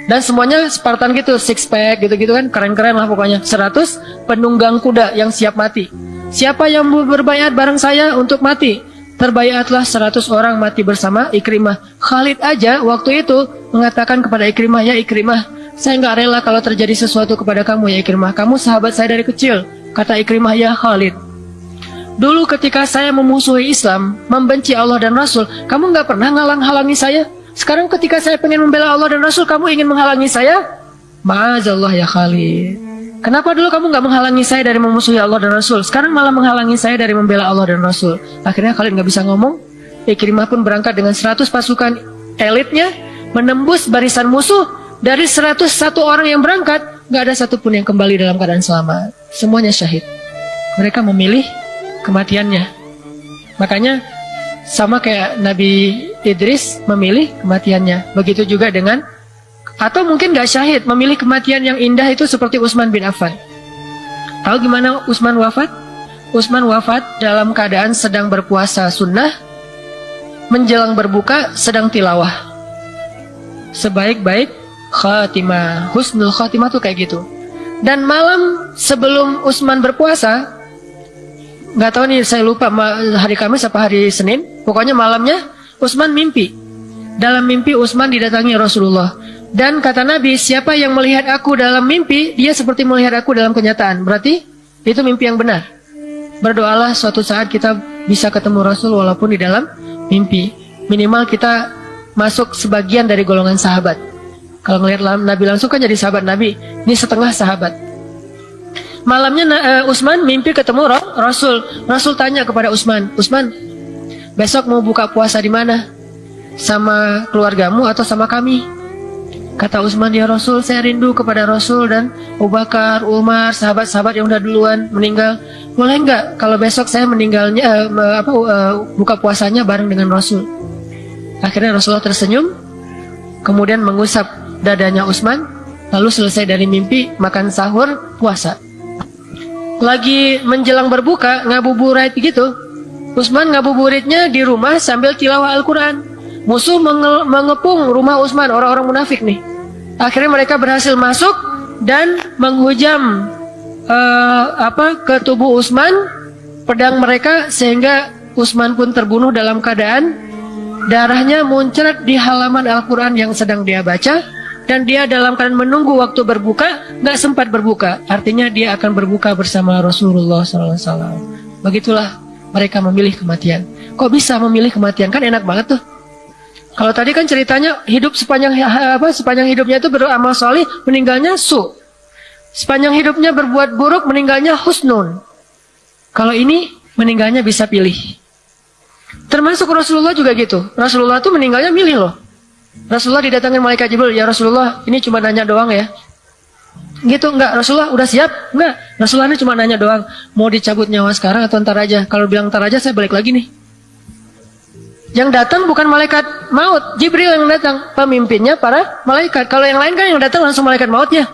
Dan semuanya Spartan gitu, six pack gitu-gitu kan, keren-keren lah pokoknya. 100 penunggang kuda yang siap mati. Siapa yang mau berbaiat bareng saya untuk mati? Terbaiatlah 100 orang mati bersama Ikrimah. Khalid aja waktu itu mengatakan kepada Ikrimah, ya Ikrimah, saya nggak rela kalau terjadi sesuatu kepada kamu ya Ikrimah. Kamu sahabat saya dari kecil. Kata Ikrimah, ya Khalid, dulu ketika saya memusuhi Islam, membenci Allah dan Rasul, kamu nggak pernah ngalang-halangi saya. Sekarang ketika saya pengen membela Allah dan Rasul, kamu ingin menghalangi saya? Ma'azallah ya Khalid. Kenapa dulu kamu nggak menghalangi saya dari memusuhi Allah dan Rasul? Sekarang malah menghalangi saya dari membela Allah dan Rasul. Akhirnya Khalid nggak bisa ngomong. Ikrimah pun berangkat dengan 100 pasukan elitnya, menembus barisan musuh. Dari 101 orang yang berangkat, nggak ada satupun yang kembali dalam keadaan selamat. Semuanya syahid. Mereka memilih kematiannya. Makanya sama kayak Nabi Idris memilih kematiannya. Begitu juga dengan, atau mungkin gak syahid, memilih kematian yang indah itu seperti Utsman bin Affan. Tahu gimana Utsman wafat? Utsman wafat dalam keadaan sedang berpuasa sunnah, menjelang berbuka sedang tilawah. Sebaik-baik khatimah, husnul khatimah tuh kayak gitu. Dan malam sebelum Utsman berpuasa, nggak tahu nih saya lupa hari Kamis apa hari Senin, pokoknya malamnya Utsman mimpi. Dalam mimpi Utsman didatangi Rasulullah. Dan kata Nabi, siapa yang melihat aku dalam mimpi, dia seperti melihat aku dalam kenyataan. Berarti itu mimpi yang benar. Berdoalah suatu saat kita bisa ketemu Rasul walaupun di dalam mimpi. Minimal kita masuk sebagian dari golongan sahabat. Kalau melihat Nabi langsung kan jadi sahabat Nabi. Ini setengah sahabat. Malamnya Utsman mimpi ketemu Rasul. Rasul tanya kepada Utsman, Utsman, besok mau buka puasa di mana? Sama keluargamu atau sama kami? Kata Utsman, ya Rasul, saya rindu kepada Rasul dan Abu Bakar, Umar, sahabat-sahabat yang udah duluan meninggal. Boleh nggak kalau besok saya meninggalnya buka puasanya bareng dengan Rasul? Akhirnya Rasulullah tersenyum, kemudian mengusap dadanya Utsman, lalu selesai dari mimpi, makan sahur, puasa. Lagi menjelang berbuka, ngabuburit gitu. Utsman ngabuburitnya di rumah sambil tilawah Al-Quran. Musuh mengepung rumah Utsman, orang-orang munafik nih. Akhirnya mereka berhasil masuk dan menghujam ke tubuh Utsman, pedang mereka, sehingga Utsman pun terbunuh dalam keadaan darahnya muncrat di halaman Al-Quran yang sedang dia baca. Dan dia dalam keadaan menunggu waktu berbuka, nggak sempat berbuka. Artinya dia akan berbuka bersama Rasulullah SAW. Begitulah mereka memilih kematian. Kok bisa memilih kematian? Kan enak banget tuh. Kalau tadi kan ceritanya hidup sepanjang hidupnya itu beramal solih, meninggalnya su. Sepanjang hidupnya berbuat buruk, meninggalnya husnun. Kalau ini meninggalnya bisa pilih. Termasuk Rasulullah juga gitu. Rasulullah tuh meninggalnya milih loh. Rasulullah didatangin malaikat Jibril, ya Rasulullah, ini cuma nanya doang ya. Gitu enggak, Rasulullah udah siap? Enggak, Rasulullah ini cuma nanya doang. Mau dicabut nyawa sekarang atau ntar aja? Kalau bilang ntar aja, saya balik lagi nih. Yang datang bukan malaikat maut, Jibril yang datang, pemimpinnya para malaikat. Kalau yang lain kan yang datang langsung malaikat mautnya.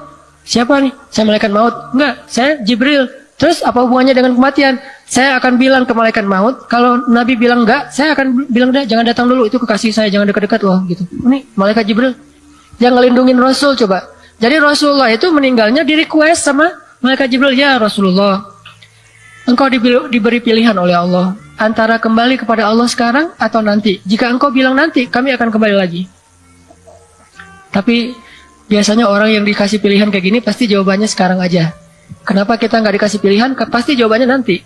Siapa nih? Saya malaikat maut. Enggak, saya Jibril. Terus apa hubungannya dengan kematian? Saya akan bilang ke malaikat maut, kalau Nabi bilang enggak, saya akan bilang dah jangan datang dulu, itu kekasih saya, jangan dekat-dekat loh gitu. Ini malaikat Jibril yang ngelindungin Rasul coba. Jadi Rasulullah itu meninggalnya di request sama malaikat Jibril, ya Rasulullah, engkau diberi pilihan oleh Allah antara kembali kepada Allah sekarang atau nanti. Jika engkau bilang nanti, kami akan kembali lagi. Tapi biasanya orang yang dikasih pilihan kayak gini pasti jawabannya sekarang aja. Kenapa kita nggak dikasih pilihan? Pasti jawabannya nanti.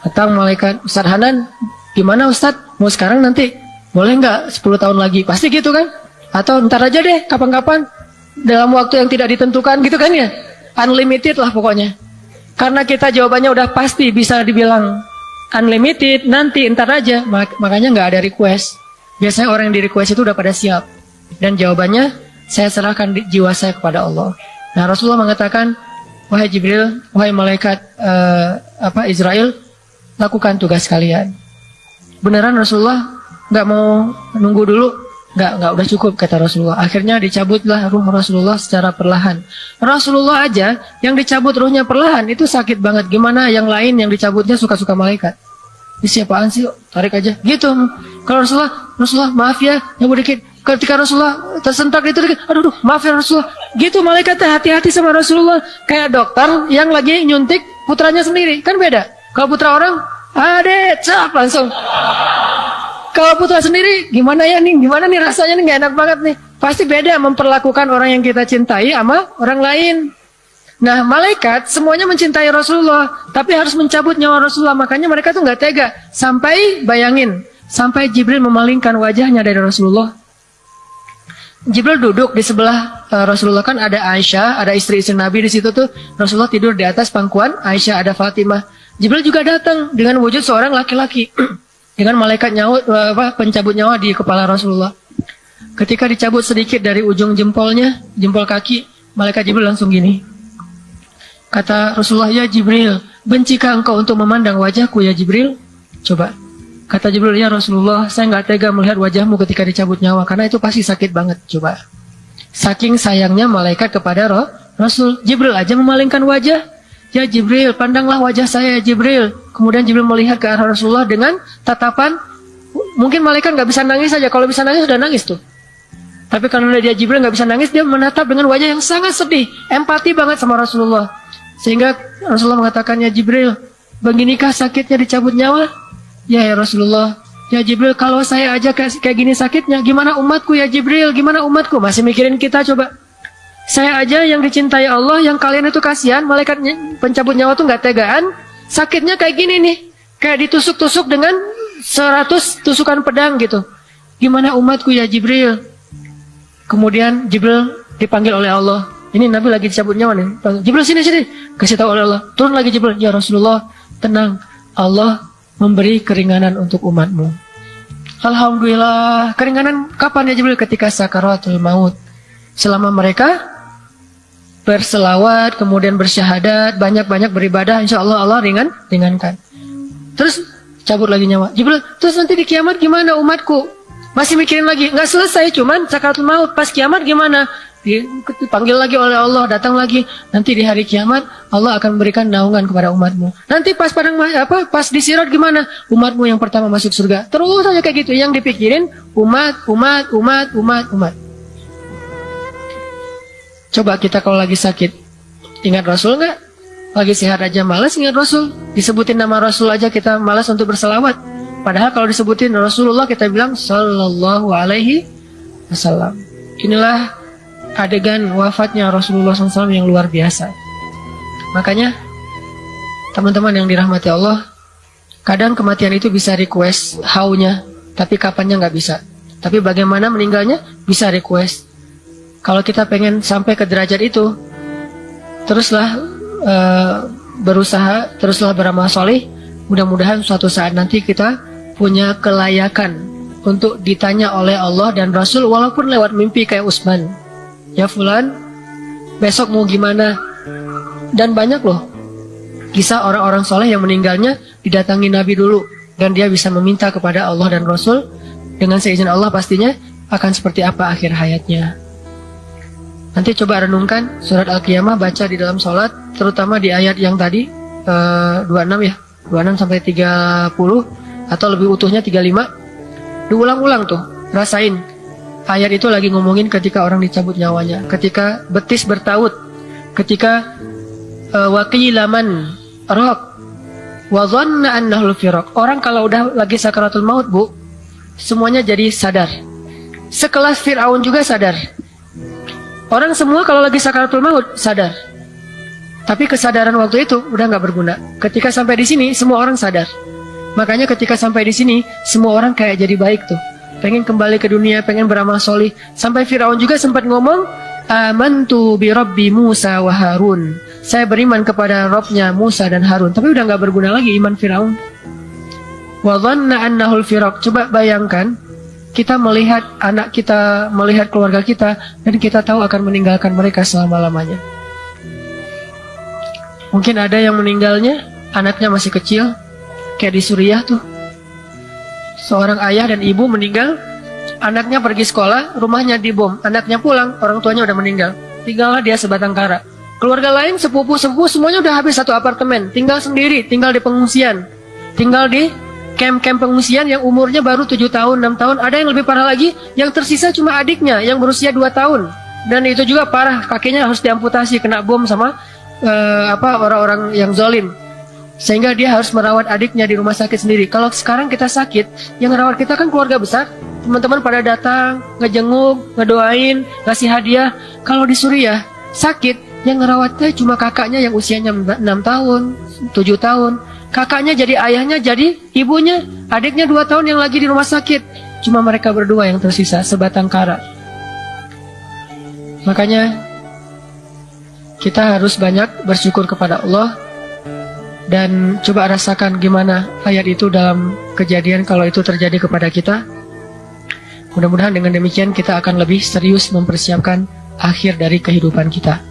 Datang malaikat, Ustaz Hanan, gimana Ustaz? Mau sekarang nanti? Boleh nggak 10 tahun lagi? Pasti gitu kan? Atau ntar aja deh, kapan-kapan, dalam waktu yang tidak ditentukan gitu kan ya? Unlimited lah pokoknya. Karena kita jawabannya udah pasti bisa dibilang unlimited, nanti ntar aja, makanya nggak ada request. Biasanya orang yang di request itu udah pada siap. Dan jawabannya, saya serahkan jiwa saya kepada Allah. Nah, Rasulullah mengatakan, wahai Jibril, wahai malaikat Israel, lakukan tugas kalian. Beneran Rasulullah nggak mau nunggu dulu, nggak udah cukup kata Rasulullah. Akhirnya dicabutlah ruh Rasulullah secara perlahan. Rasulullah aja yang dicabut ruhnya perlahan itu sakit banget. Gimana yang lain yang dicabutnya suka-suka malaikat? Ini siapaan sih? Tarik aja. Gitu. Kalau Rasulullah maaf ya, nyabu dikit. Ketika Rasulullah tersentak itu dikit, aduh maaf ya Rasulullah. Gitu malaikatnya hati-hati sama Rasulullah. Kayak dokter yang lagi nyuntik putranya sendiri, kan beda. Kalau putra orang, cap langsung. Kalau putra sendiri, gimana ya nih? Gimana nih rasanya nih? Gak enak banget nih. Pasti beda memperlakukan orang yang kita cintai sama orang lain. Nah, malaikat semuanya mencintai Rasulullah, tapi harus mencabut nyawa Rasulullah. Makanya mereka tuh nggak tega. Sampai bayangin, sampai Jibril memalingkan wajahnya dari Rasulullah. Jibril duduk di sebelah Rasulullah, kan ada Aisyah, ada istri-istri Nabi di situ tuh. Rasulullah tidur di atas pangkuan Aisyah, ada Fatimah. Jibril juga datang dengan wujud seorang laki-laki. Dengan malaikat pencabut nyawa di kepala Rasulullah. Ketika dicabut sedikit dari ujung jempolnya, jempol kaki, malaikat Jibril langsung gini. Kata Rasulullah, ya Jibril, bencikah engkau untuk memandang wajahku ya Jibril? Coba. Kata Jibril, ya Rasulullah, saya nggak tega melihat wajahmu ketika dicabut nyawa, karena itu pasti sakit banget. Coba. Saking sayangnya malaikat kepada Rasul, Jibril aja memalingkan wajah. Ya Jibril, pandanglah wajah saya ya Jibril. Kemudian Jibril melihat ke arah Rasulullah dengan tatapan, mungkin malaikat nggak bisa nangis saja. Kalau bisa nangis sudah nangis tuh. Tapi karena dia Jibril nggak bisa nangis, dia menatap dengan wajah yang sangat sedih, empati banget sama Rasulullah. Sehingga Rasulullah mengatakan, ya Jibril, beginikah sakitnya dicabut nyawa? Ya Rasulullah, ya Jibril, kalau saya aja kayak gini sakitnya, gimana umatku ya Jibril? Gimana umatku? Masih mikirin kita coba. Saya aja yang dicintai Allah, yang kalian itu kasihan, malaikat pencabut nyawa tuh nggak tegaan, sakitnya kayak gini nih, kayak ditusuk-tusuk dengan 100 tusukan pedang gitu. Gimana umatku ya Jibril? Kemudian Jibril dipanggil oleh Allah. Ini Nabi lagi dicabut nyawa nih. Jibril sini, kasih tahu oleh Allah. Turun lagi Jibril, ya Rasulullah, tenang, Allah memberi keringanan untuk umatmu. Alhamdulillah. Keringanan kapan ya Jibril? Ketika sakaratul maut. Selama mereka berselawat, kemudian bersyahadat, banyak-banyak beribadah, insya Allah Allah ringankan. Terus cabut lagi nyawa. Jibril, terus nanti di kiamat gimana umatku? Masih mikirin lagi, nggak selesai, cuman sakaratul maut. Pas kiamat gimana? Dipanggil lagi oleh Allah, datang lagi. Nanti di hari kiamat Allah akan memberikan naungan kepada umatmu. Nanti pas pas di sirat gimana? Umatmu yang pertama masuk surga. Terus aja kayak gitu. Yang dipikirin umat. Coba kita kalau lagi sakit, ingat Rasul nggak? Lagi sehat aja malas ingat Rasul. Disebutin nama Rasul aja kita malas untuk berselawat. Padahal kalau disebutin Rasulullah kita bilang Sallallahu Alaihi Wasallam. Inilah adegan wafatnya Rasulullah SAW yang luar biasa. Makanya teman-teman yang dirahmati Allah, kadang kematian itu bisa request how-nya, tapi kapannya nggak bisa. Tapi bagaimana meninggalnya bisa request. Kalau kita pengen sampai ke derajat itu, teruslah berusaha, teruslah beramal soleh. Mudah-mudahan suatu saat nanti kita punya kelayakan untuk ditanya oleh Allah dan Rasul, walaupun lewat mimpi kayak Utsman. Ya fulan, besok mau gimana? Dan banyak loh kisah orang-orang soleh yang meninggalnya didatangi Nabi dulu, dan dia bisa meminta kepada Allah dan Rasul dengan seizin Allah pastinya akan seperti apa akhir hayatnya. Nanti coba renungkan surat Al-Qiyamah, baca di dalam sholat, terutama di ayat yang tadi 26 ya, 26 sampai 30 atau lebih utuhnya 35. Diulang-ulang tuh, rasain. Ayat itu lagi ngomongin ketika orang dicabut nyawanya, ketika betis bertaut, ketika waqilaman raq wa dhanna annahu firaq. Orang kalau udah lagi sakaratul maut, Bu, semuanya jadi sadar. Sekelas Fir'aun juga sadar. Orang semua kalau lagi sakaratul maut sadar. Tapi kesadaran waktu itu udah nggak berguna. Ketika sampai di sini semua orang sadar. Makanya ketika sampai di sini semua orang kayak jadi baik tuh. pengen kembali ke dunia, pengen beramal solih. Sampai Firaun juga sempat ngomong, amantu bi Rabbi Musa wa Harun. Saya beriman kepada Robnya Musa dan Harun. Tapi udah nggak berguna lagi iman Firaun. Wa dhanna annahul firaq. Coba bayangkan, kita melihat anak kita, melihat keluarga kita, dan kita tahu akan meninggalkan mereka selama-lamanya. Mungkin ada yang meninggalnya, anaknya masih kecil, kayak di Suriah tuh. Seorang ayah dan ibu meninggal, anaknya pergi sekolah, rumahnya dibom, anaknya pulang, orang tuanya udah meninggal. Tinggallah dia sebatang kara. Keluarga lain, sepupu-sepupu, semuanya udah habis satu apartemen, tinggal sendiri, tinggal di pengungsian, tinggal di camp-camp pengungsian yang umurnya baru 7 tahun, 6 tahun. Ada yang lebih parah lagi, yang tersisa cuma adiknya yang berusia 2 tahun. Dan itu juga parah, kakinya harus diamputasi, kena bom sama orang-orang yang zalim. Sehingga dia harus merawat adiknya di rumah sakit sendiri. Kalau sekarang kita sakit, yang merawat kita kan keluarga besar. Teman-teman pada datang, ngejenguk, ngedoain, ngasih hadiah. Kalau di Suriah, sakit, yang ngerawatnya cuma kakaknya yang usianya 6 tahun, 7 tahun. Kakaknya jadi ayahnya, jadi ibunya, adiknya 2 tahun yang lagi di rumah sakit. Cuma mereka berdua yang tersisa, sebatang kara. Makanya kita harus banyak bersyukur kepada Allah. Dan coba rasakan gimana ayat itu dalam kejadian kalau itu terjadi kepada kita. Mudah-mudahan dengan demikian kita akan lebih serius mempersiapkan akhir dari kehidupan kita.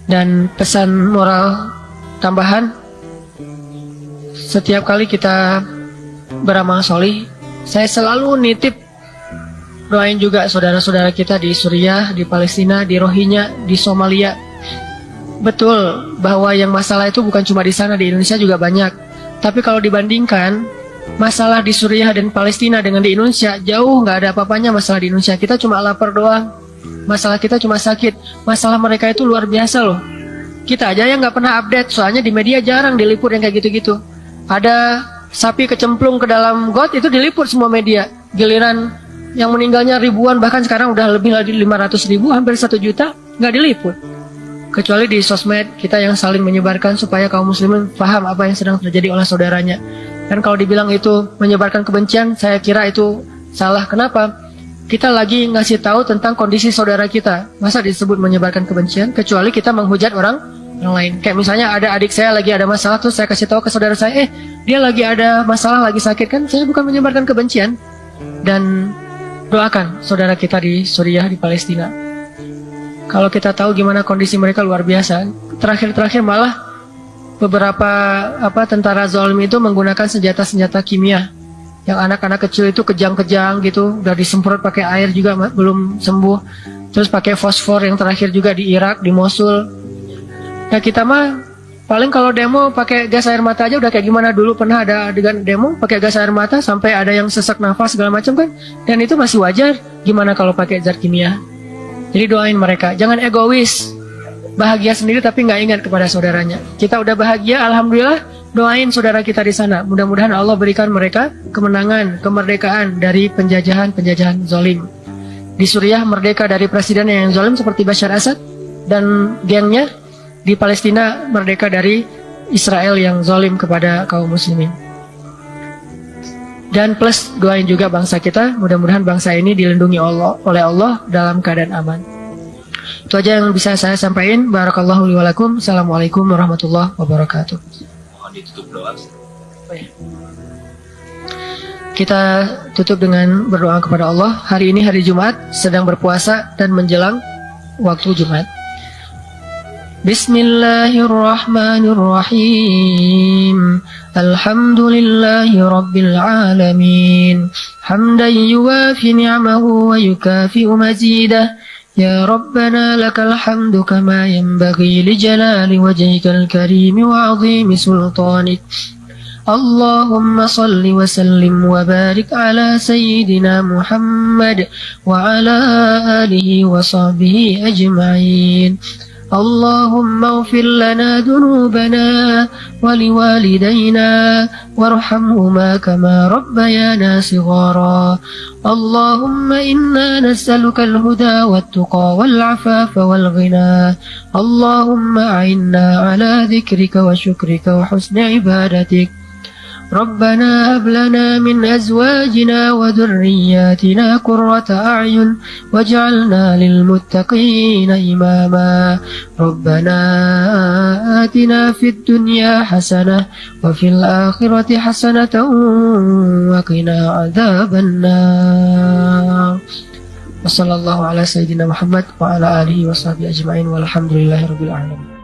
Dan pesan moral tambahan, setiap kali kita beramal solih, saya selalu nitip doain juga saudara-saudara kita di Suriah, di Palestina, di Rohingya, di Somalia. Betul bahwa yang masalah itu bukan cuma di sana, di Indonesia juga banyak. Tapi kalau dibandingkan masalah di Suriah dan Palestina dengan di Indonesia, jauh nggak ada apa-apanya masalah di Indonesia. Kita cuma lapar doang, masalah kita cuma sakit. Masalah mereka itu luar biasa loh. Kita aja yang nggak pernah update, soalnya di media jarang diliput yang kayak gitu-gitu. Ada sapi kecemplung ke dalam got, itu diliput semua media. Giliran yang meninggalnya ribuan, bahkan sekarang udah lebih dari 500.000, hampir 1 juta, nggak diliput. Kecuali di sosmed kita yang saling menyebarkan supaya kaum muslimin paham apa yang sedang terjadi oleh saudaranya. Dan kalau dibilang itu menyebarkan kebencian, saya kira itu salah. Kenapa? Kita lagi ngasih tahu tentang kondisi saudara kita. Masa disebut menyebarkan kebencian? Kecuali kita menghujat orang lain. Kayak misalnya ada adik saya lagi ada masalah, terus saya kasih tahu ke saudara saya, dia lagi ada masalah, lagi sakit, kan saya bukan menyebarkan kebencian. Dan doakan saudara kita di Suriah, di Palestina. Kalau kita tahu gimana kondisi mereka luar biasa. Terakhir malah beberapa tentara zalim itu menggunakan senjata-senjata kimia. Yang anak-anak kecil itu kejang-kejang gitu, udah disemprot pakai air juga belum sembuh. Terus pakai fosfor yang terakhir juga di Irak, di Mosul. Nah kita mah paling kalau demo pakai gas air mata aja udah kayak gimana. Dulu pernah ada adegan demo pakai gas air mata sampai ada yang sesak nafas segala macam kan. Dan itu masih wajar. Gimana kalau pakai zat kimia? Jadi doain mereka, jangan egois, bahagia sendiri tapi nggak ingat kepada saudaranya. Kita udah bahagia, alhamdulillah, doain saudara kita di sana. Mudah-mudahan Allah berikan mereka kemenangan, kemerdekaan dari penjajahan zalim. Di Suriah merdeka dari presiden yang zalim seperti Bashar Assad dan gengnya. Di Palestina merdeka dari Israel yang zalim kepada kaum muslimin. Dan plus doain juga bangsa kita, mudah-mudahan bangsa ini dilindungi oleh Allah dalam keadaan aman. Itu aja yang bisa saya sampaikan. Barakallahu li wa lakum. Assalamualaikum warahmatullahi wabarakatuh. Mohon ditutup doa. Kita tutup dengan berdoa kepada Allah. Hari ini hari Jumat, sedang berpuasa dan menjelang waktu Jumat. Bismillahirrahmanirrahim. Alhamdulillahi Rabbil Alamin. Hamdan yuwafi ni'amahu wa yukafi'u mazidah. Ya Rabbana lakal hamdu kama yanbaghi li jalali wajhikal karim wa 'azimi sultanik. Allahumma salli wa sallim wa barik ala sayyidina Muhammad wa ala alihi wa sahbihi ajma'in. اللهم اغفر لنا ذنوبنا ولوالدينا وارحمهما كما ربيانا صغارا اللهم إنا نسألك الهدى والتقى والعفاف والغنى اللهم أعنا على ذكرك وشكرك وحسن عبادتك ربنا هب لنا من أزواجنا وذرياتنا قرة أعين واجعلنا للمتقين إماما ربنا آتنا في الدنيا حسنة وفي الآخرة حسنة وقنا عذاب النار وصلى الله على سيدنا محمد وعلى آله وصحبه أجمعين والحمد لله رب العالمين.